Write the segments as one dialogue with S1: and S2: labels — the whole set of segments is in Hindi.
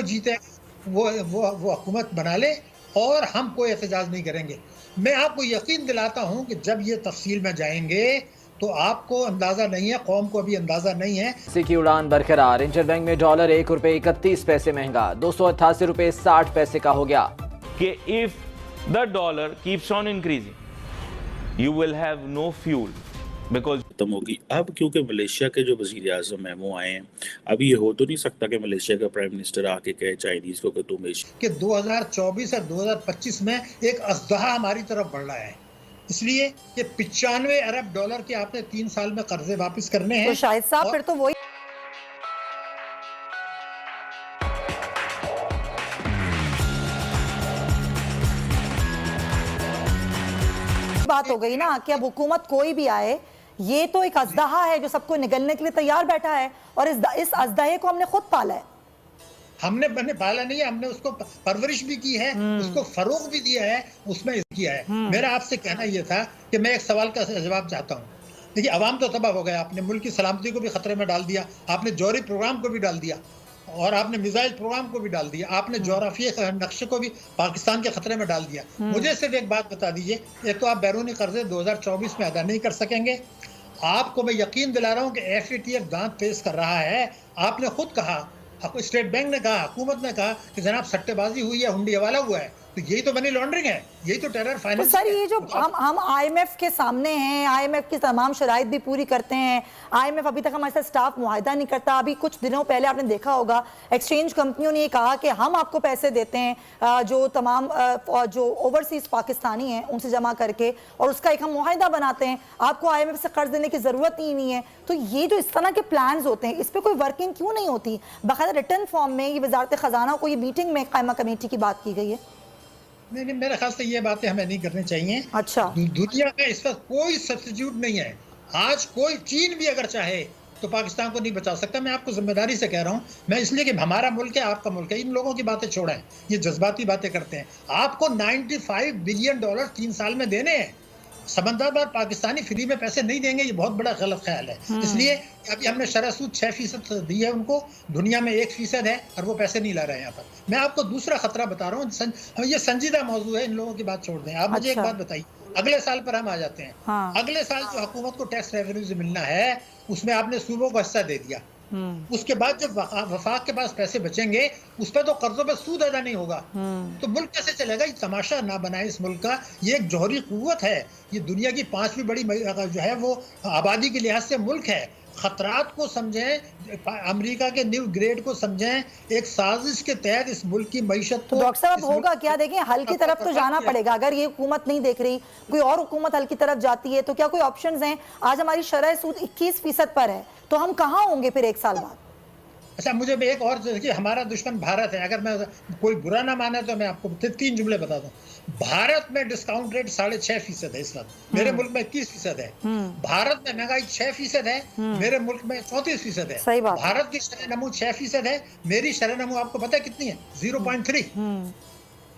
S1: जो जीते वो हुकूमत बना ले और हम कोई एहतजाज नहीं करेंगे। मैं आपको यकीन दिलाता हूं कि जब ये तफसील में जाएंगे तो आपको अंदाजा नहीं है, कौम को अभी अंदाजा नहीं है।
S2: सी की उड़ान बरकरार। इंटरबैंक में डॉलर ₹1.31 महंगा, 288 रुपए 60 पैसे का हो गया।
S3: कि if the dollar keeps on increasing you will have no fuel because
S4: खत्म होगी। अब क्योंकि मलेशिया के जो वज़ीर आज़म हैं वो आए हैं, अभी ये हो तो नहीं सकता कि मलेशिया का प्राइम मिनिस्टर आके कहे चाइनीज को कि तुम
S1: कि 2024 और 2025 में एक अज़दहा हमारी तरफ बढ़ रहा है, इसलिए कि 95 अरब डॉलर के आपने 3 साल में कर्जे वापस करने हैं।
S5: तो शाहिद साहब फिर तो वही बात हो गई ना कि अब हुकूमत कोई भी आए, ये तो एक अज़दहा है जो सबको निगलने के लिए तैयार बैठा है और इस अज़दहे को हमने खुद पाला है।
S1: हमने पाला नहीं है, हमने उसको परवरिश भी की है, उसको फरोग भी दिया है, उसमें किया है। मेरा आपसे कहना यह था कि मैं एक सवाल का जवाब चाहता हूँ। देखिए, अवाम तो तबाह हो गया, आपने मुल्क की सलामती को भी खतरे में डाल दिया, आपने जौहरी प्रोग्राम को भी डाल दिया और आपने मिसाइल प्रोग्राम को भी डाल दिया, आपने जोग्राफिया नक्शे को भी पाकिस्तान के खतरे में डाल दिया। मुझे सिर्फ एक बात बता दीजिए, एक तो आप बैरूनी कर्जे 2024 में अदा नहीं कर सकेंगे। आपको मैं यकीन दिला रहा हूँ कि FATF दांत तेज कर रहा है। आपने खुद कहा, स्टेट बैंक ने कहा, हुकूमत ने कहा कि जनाब सट्टेबाजी हुई है, हुंडी हवाला हुआ है, तो यही तो मनी लॉन्ड्रिंग है, यही तो टेरर फाइनेंस।
S5: तो सर ये जो हम IMF के सामने हैं, IMF की तमाम शराइत भी पूरी करते हैं, IMF अभी तक हमारे साथ स्टाफ मुआहिदा नहीं करता। अभी कुछ दिनों पहले आपने देखा होगा एक्सचेंज कंपनियों ने ये कहा कि हम आपको पैसे देते हैं जो तमाम जो ओवरसीज पाकिस्तानी हैं उनसे जमा करके, और उसका एक हम मुआहिदा बनाते हैं, आपको IMF से कर्ज देने की जरूरत ही नहीं है। तो ये जो इस तरह के प्लान्स होते हैं, इस पर कोई वर्किंग क्यों नहीं होती? बाकायदा रिटर्न फॉर्म में ये वजारत खजाना को ये मीटिंग में कायमा कमेटी की बात की गई है।
S1: नहीं, मेरे ख्याल से ये बातें हमें नहीं करनी चाहिए।
S5: अच्छा,
S1: दुनिया का इस वक्त कोई सब्स्टिट्यूट नहीं है। आज कोई चीन भी अगर चाहे तो पाकिस्तान को नहीं बचा सकता। मैं आपको जिम्मेदारी से कह रहा हूँ, मैं इसलिए कि हमारा मुल्क है, आपका मुल्क है। इन लोगों की बातें छोड़ें, ये जज्बाती बातें करते हैं। आपको $95 बिलियन 3 साल में देने हैं। समझदार पाकिस्तानी फ्री में पैसे नहीं देंगे, ये बहुत बड़ा गलत ख्याल है। इसलिए अभी हमने शरह सूद 6% दी है उनको, दुनिया में 1% है और वो पैसे नहीं ला रहे हैं यहाँ पर। मैं आपको दूसरा खतरा बता रहा हूँ, ये संजीदा मौजू है, इन लोगों की बात छोड़ दें। आप मुझे एक बात बताइए, अगले साल पर हम आ जाते हैं।
S5: हाँ।
S1: अगले साल जो हुकूमत को टैक्स रेवेन्यू से मिलना है, उसमें आपने सूबों को हिस्सा दे दिया। उसके बाद जब वफाक के पास पैसे बचेंगे, उस पर तो कर्जों पर सूद अदा नहीं होगा, तो मुल्क कैसे चलेगा? ये तमाशा ना बनाए इस मुल्क का। ये एक जौहरी कुव्वत है, ये दुनिया की 5वीं बड़ी जो है वो आबादी के लिहाज से मुल्क है। खतरात को समझें, अमेरिका के न्यू ग्रेड को समझें, एक साजिश के तहत इस मुल्क की मईशत को।
S5: डॉक्टर साहब होगा क्या? देखिए, हल की तरफ तो जाना पड़ेगा। अगर ये हुकूमत नहीं देख रही, कोई और हुकूमत हल की तरफ जाती है, तो क्या कोई ऑप्शंस हैं? आज हमारी शरह सूद 21% पर है, तो हम कहाँ होंगे फिर 1 साल बाद?
S1: अच्छा, मुझे एक और, देखिए हमारा दुश्मन भारत है। अगर मैं कोई बुरा ना माने तो मैं आपको 3 जुमले बता दूं। भारत में डिस्काउंट रेट 6.5% है इस वक्त, मेरे मुल्क में 21% है। भारत में महंगाई 6% है, मेरे मुल्क में 34% है।
S5: सही बात।
S1: भारत की शरह नमू 6% है, मेरी शरह नमू आपको पता है कितनी है? 0.3।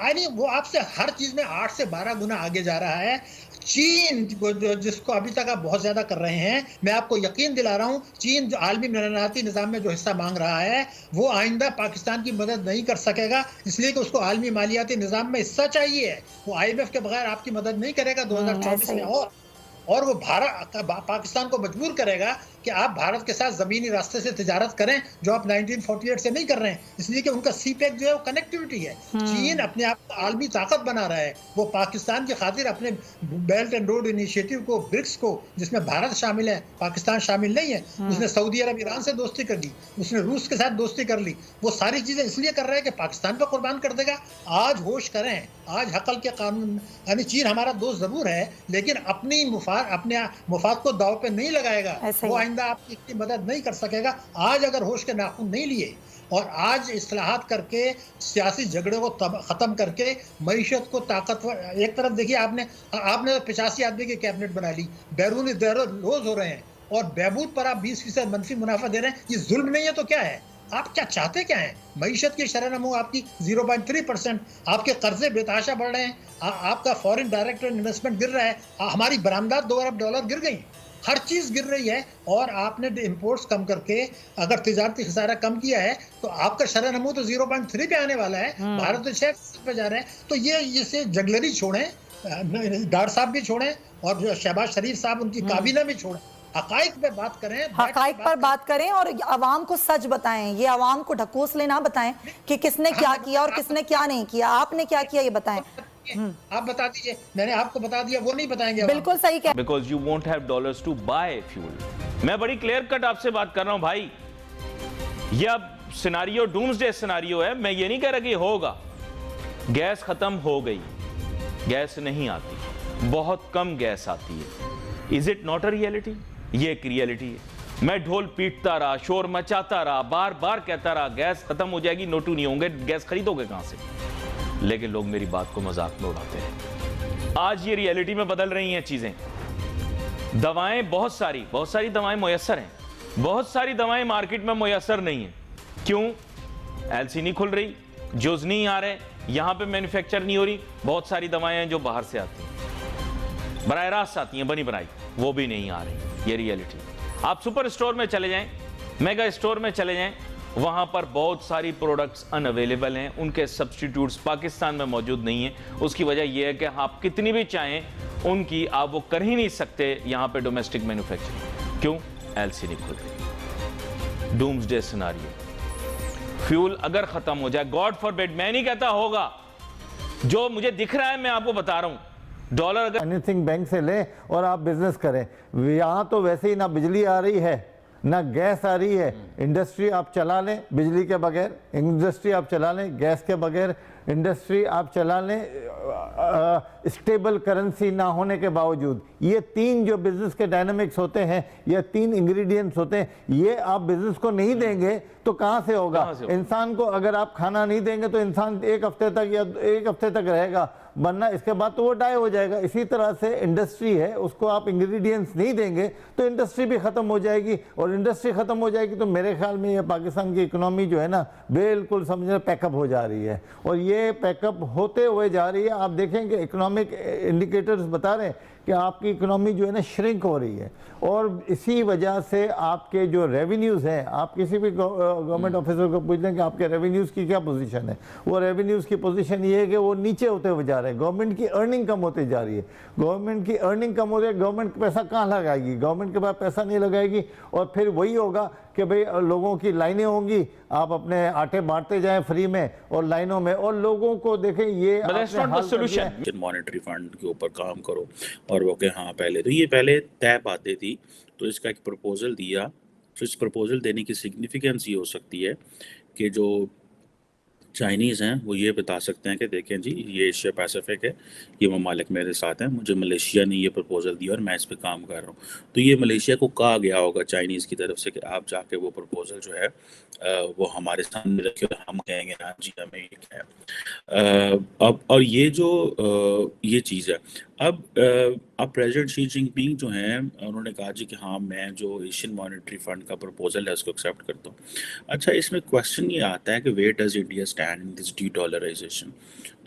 S1: यानी वो आपसे हर चीज में 8 से 12 गुना आगे जा रहा है। चीन जिसको अभी तक आप बहुत ज्यादा कर रहे हैं, मैं आपको यकीन दिला रहा हूं, चीन जो आलमी मालियाती निजाम में जो हिस्सा मांग रहा है, वो आइंदा पाकिस्तान की मदद नहीं कर सकेगा, इसलिए कि उसको आलमी मालियाती निजाम में हिस्सा चाहिए। वो IMF के बगैर आपकी मदद नहीं करेगा 2024 में। और वो पाकिस्तान को मजबूर करेगा कि आप भारत के साथ जमीनी रास्ते से तिजारत करें, जो आप 1948 से नहीं कर रहे हैं, इसलिए कि उनका CPEC जो है वो कनेक्टिविटी है। चीन अपने आप को आलमी ताकत बना रहा है, वो पाकिस्तान की खातिर अपने बेल्ट एंड रोड इनिशिएटिव को, ब्रिक्स को, जिसमें भारत शामिल है, पाकिस्तान शामिल नहीं है, उसने सऊदी अरब ईरान से दोस्ती कर ली, उसने रूस के साथ दोस्ती कर ली। वो सारी चीजें इसलिए कर रहे हैं कि पाकिस्तान पर कुर्बान कर देगा। आज होश करें, आज हकल के कानून, यानी चीन हमारा दोस्त जरूर है, लेकिन अपने मुफाद को दाव पे नहीं लगाएगा, वो आइंदा आपकी इतनी मदद नहीं कर सकेगा। आज अगर होश के नाखून नहीं लिए और आज इस्लाहात करके, सियासी झगड़े को खत्म करके, मईशत को ताकतवर, एक तरफ देखिए आपने 85 आदमी की कैबिनेट बना ली, बैरूनी रोज हो रहे हैं और बहबूद पर आप 20% मनफी मुनाफा दे रहे हैं। ये जुल्म नहीं है तो क्या है? आप क्या चाहते क्या हैं? मईशत की शरह नमू आपकी 0.3%, आपके कर्जे बेतहाशा बढ़ रहे हैं, आपका फॉरेन डायरेक्ट इन्वेस्टमेंट गिर रहा है, हमारी बरामदात $2 अरब गिर गई। हर चीज गिर रही है, और आपने इंपोर्ट्स कम करके अगर तिजारती खसारा कम किया है तो आपका शरह नमू तो 0.3 पे आने वाला है, भारत तो 6 पे जा रहा है। तो ये इसे जगलरी छोड़ें, डार साहब भी छोड़ें, और जो शहबाज शरीफ साहब उनकी काबीना भी छोड़ें, हकाइक पे बात करें,
S5: हकाइक पर बात करें और आवाम को सच बताएं। ये आवाम को ढकोसले ना बताएं कि किसने क्या किया और किसने क्या नहीं किया। आपने क्या किया ये बताएं।
S1: आप बता दीजिए, मैंने आपको बता दिया, वो नहीं बताएंगे।
S5: बिल्कुल सही कह,
S3: because you won't have dollars to buy fuel. मैं बड़ी क्लियर कट आपसे बात कर रहा हूं भाई, ये अब सिनारियो डूम्सडे सिनारियो है। मैं ये नहीं कह रहा कि होगा। गैस खत्म हो गई, गैस नहीं आती, बहुत कम गैस आती है। Is it not a reality? ये एक रियलिटी है। मैं ढोल पीटता रहा, शोर मचाता रहा, बार बार कहता रहा गैस खत्म हो जाएगी, नोटू नहीं होंगे, गैस खरीदोगे कहां से? लेकिन लोग मेरी बात को मजाक में उड़ाते हैं। आज ये रियलिटी में बदल रही हैं चीजें। दवाएं बहुत सारी दवाएं मुयस्सर हैं, बहुत सारी दवाएं मार्केट में मुयस्सर नहीं है। क्यों? एलसी नहीं खुल रही, जोज नहीं आ रहे, यहां पे मैन्युफैक्चर नहीं हो रही। बहुत सारी दवाएं हैं जो बाहर से आती हैं, बराह रास्त आती हैं बनी बनाई, वो भी नहीं आ रही। ये रियलिटी। आप सुपर स्टोर में चले जाएं, मेगा स्टोर में चले जाएं, वहां पर बहुत सारी प्रोडक्ट्स अनअवेलेबल हैं, उनके सब्स्टिट्यूट्स पाकिस्तान में मौजूद नहीं है। उसकी वजह यह है कि आप कितनी भी चाहें उनकी, आप वो कर ही नहीं सकते यहां पे डोमेस्टिक मैन्युफैक्चरिंग। क्यों? एलसी नहीं खुल रही। Doomsday scenario. फ्यूल अगर खत्म हो जाए, गॉड फॉरबिड, मैं नहीं कहता होगा, जो मुझे दिख रहा है मैं आपको बता रहा हूं। डॉलर अगर
S6: एनीथिंग बैंक से लें और आप बिजनेस करें, यहां तो वैसे ही ना बिजली आ रही है ना गैस आ रही है। इंडस्ट्री आप चला लें बिजली के बगैर, इंडस्ट्री आप चला लें गैस के बगैर, इंडस्ट्री आप चला लें स्टेबल करेंसी ना होने के बावजूद। ये तीन जो बिजनेस के डायनामिक्स होते हैं, ये तीन इंग्रेडिएंट्स होते हैं, ये आप बिजनेस को नहीं देंगे तो कहां से होगा? इंसान को अगर आप खाना नहीं देंगे तो इंसान एक हफ्ते तक रहेगा, वरना इसके बाद तो वो डाई हो जाएगा। इसी तरह से इंडस्ट्री है, उसको आप इंग्रेडिएंट्स नहीं देंगे तो इंडस्ट्री भी खत्म हो जाएगी, और इंडस्ट्री खत्म हो जाएगी तो मेरे ख्याल में ये पाकिस्तान की इकोनॉमी जो है ना बिल्कुल समझ पैकअप हो जा रही है, और ये पैकअप होते हुए जा रही है। आप देखेंगे इकोनॉमिक इंडिकेटर्स बता रहे हैं कि आपकी इकोनॉमी जो है ना श्रिंक हो रही है, और इसी वजह से आपके जो रेवेन्यूज़ हैं, आप किसी भी गवर्नमेंट ऑफिसर को पूछ लें कि आपके रेवेन्यूज़ की क्या पोजीशन है, वो रेवेन्यूज़ की पोजीशन ये है कि वो नीचे होते हुए जा रहे हैं। गवर्नमेंट की अर्निंग कम होती जा रही है, गवर्नमेंट की अर्निंग कम हो रही है, गवर्नमेंट पैसा कहाँ लगाएगी? गवर्नमेंट के पास पैसा नहीं लगाएगी, और फिर वही होगा कि भाई लोगों की लाइनें होंगी, आप अपने आटे बांटते जाएं फ्री में और लाइनों में, और लोगं को देखें ये
S3: सोल्यूशन।
S4: मॉनेटरी फंड के ऊपर काम करो, और वो कि हाँ पहले तो ये पहले तय बातें थी, तो इसका एक प्रपोजल दिया। तो इस प्रपोजल देने की सिग्निफिकेंस ये हो सकती है कि जो चाइनीज़ हैं वो ये बता सकते हैं कि देखें जी ये एशिया पैसिफिक है, ये ममालिक मेरे साथ हैं, मुझे मलेशिया ने ये प्रपोज़ल दिया और मैं इस पे काम कर रहा हूँ। तो ये मलेशिया को कहा गया होगा चाइनीज़ की तरफ से कि आप जाके वो प्रपोज़ल जो है वो हमारे सामने रखे और हम कहेंगे हाँ जी हमें ये क्या है। अब और ये जो ये चीज़ है, अब प्रेसिडेंट शी जिनपिंग जो हैं उन्होंने कहा जी कि हाँ मैं जो एशियन मॉनेटरी फंड का प्रपोजल है उसको एक्सेप्ट करता हूँ। अच्छा, इसमें क्वेश्चन ये आता है कि where does India stand in this de-dollarization.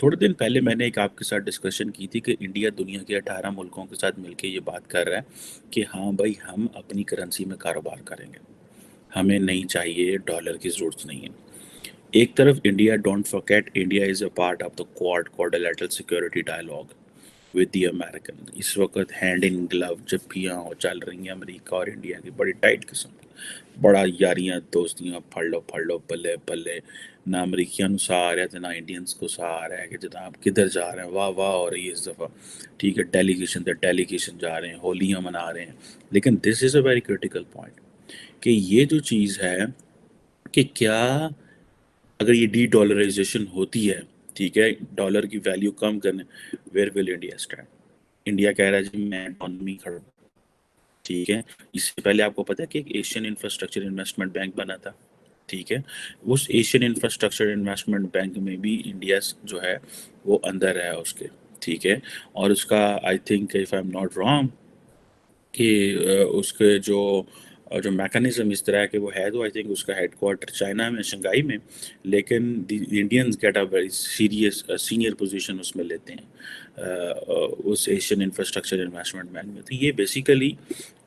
S4: थोड़े दिन पहले मैंने एक आपके साथ डिस्कशन की थी कि इंडिया दुनिया के 18 मुल्कों के साथ मिलकर ये बात कर रहा है कि हाँ भाई हम अपनी करेंसी में कारोबार करेंगे, हमें नहीं चाहिए, डॉलर की ज़रूरत नहीं है। एक तरफ India, don't forget, India is a part of the quadrilateral security dialogue with the American. इस वक्त हैंड इन ग्लव जब भी यहाँ चल रही हैं अमेरिका और इंडिया की बड़ी टाइट किस्म की, बड़ा यारियां दोस्तियां फड़ लो बल्ले बल्ले, ना अमरीकियों सा आ रहा है तो ना इंडियंस को सा आ रहा है कि जनाब किधर जा रहे हैं, वाह वाह हो रही है इस दफ़ा, ठीक है, डेलीगेशन जा रहे हैं, होलियाँ मना रहे हैं। लेकिन this is a very critical point कि ये जो चीज़ है कि क्या अगर ये डी-डॉलराइजेशन होती है, ठीक है, डॉलर की वैल्यू कम करने, where will India stand? India कह रहा है जी मैं इकॉनमी खड़ा, ठीक है। इससे पहले आपको पता है कि एक एशियन इंफ्रास्ट्रक्चर इन्वेस्टमेंट बैंक बना था, ठीक है, उस एशियन इंफ्रास्ट्रक्चर इन्वेस्टमेंट बैंक में भी इंडिया जो है वो अंदर है उसके, ठीक है। और उसका I think if I am not wrong कि उसके जो और जो मैकेनिज्म इस तरह के वो है, तो आई थिंक उसका हेडक्वार्टर चाइना में, शंघाई में, लेकिन the Indians get a very serious senior position उसमें लेते हैं उस एशियन इंफ्रास्ट्रक्चर इन्वेस्टमेंट बैंक में। तो ये बेसिकली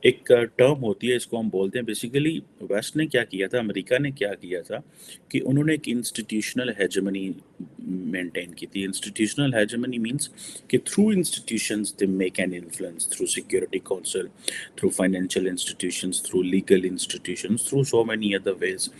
S4: एक टर्म होती है, इसको हम बोलते हैं बेसिकली वेस्ट ने क्या किया था, अमेरिका ने क्या किया था कि उन्होंने एक इंस्टीट्यूशनल हेजेमनी मेंटेन की थी। इंस्टीट्यूशनल हेजेमनी मींस कि through institutions they make an influence, through security council, through financial institutions, through legal institutions, through so many other ways.